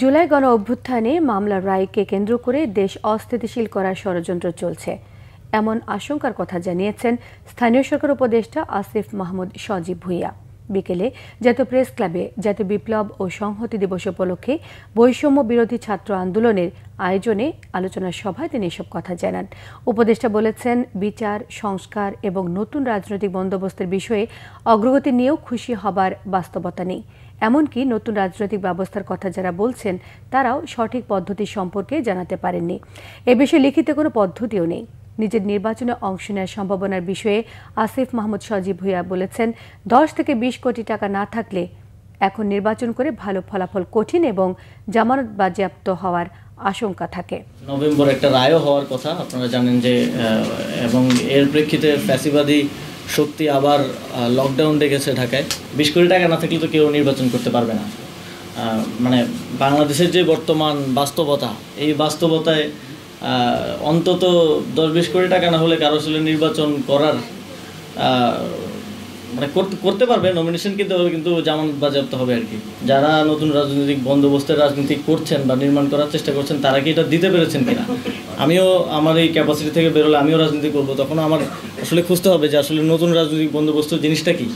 জুলাই গণ অভ্যুত্থানে মামলার রায়কে কেন্দ্র করে দেশ অস্থিতিশীল করার ষড়যন্ত্র চলছে এমন আশঙ্কার কথা জানিয়েছেন স্থানীয় সরকার উপদেষ্টা আসিফ মাহমুদ সজীব ভুঁইয়া। বিকেলে জাতীয় প্রেস ক্লাবে জাতীয় বিপ্লব ও সংহতি দিবস উপলক্ষে বৈষম্য বিরোধী ছাত্র আন্দোলনের আয়োজনে আলোচনা সভায় তিনি এসব কথা জানান। উপদেষ্টা বলেছেন, বিচার, সংস্কার এবং নতুন রাজনৈতিক বন্দোবস্তের বিষয়ে অগ্রগতি নিয়েও খুশি হবার বাস্তবতা নেই। এমনকি নতুন রাজনৈতিক ব্যবস্থার কথা যারা বলছেন তারাও সঠিক পদ্ধতি সম্পর্কে জানাতে পারেননি। এ বিষয়ে লিখিত কোনো পদ্ধতিও নেই। নিজের নির্বাচনে অংশ নেওয়ার সম্ভাবনার বিষয়ে আসিফ মাহমুদ সজীব ভুঁইয়া বলেছেন, 10 থেকে 20 কোটি টাকা না থাকলে এখন নির্বাচন করে ভালো ফলাফল কঠিন এবং জামানত বাজেয়াপ্ত হওয়ার আশঙ্কা থাকে। নভেম্বর একটা রায়ও হওয়ার কথা, আপনারা জানেন যে, এবং এর প্রেক্ষিতে ফ্যাসিবাদী শক্তি আবার লকডাউন ডেকেছে ঢাকায়। 20 কোটি টাকা না থাকলে তো কেউ নির্বাচন করতে পারবে না। মানে বাংলাদেশের যে বর্তমান বাস্তবতা, এই বাস্তবতায় অন্তত 10-20 কোটি টাকা না হলে কারো আসলে নির্বাচন করার মানে করতে পারবে, নমিনেশন কিনতে হবে, কিন্তু জামানত বাজেয়াপ্ত হবে আর কি। যারা নতুন রাজনৈতিক বন্দোবস্তের রাজনীতি করছেন বা নির্মাণ করার চেষ্টা করছেন, তারা কি এটা দিতে পেরেছেন কিনা। আমিও আমার এই ক্যাপাসিটি থেকে বেরোলে আমিও রাজনীতি করবো, তখন আমার আসলে খুঁজতে হবে যে আসলে নতুন রাজনৈতিক বন্দোবস্ত জিনিসটা কি।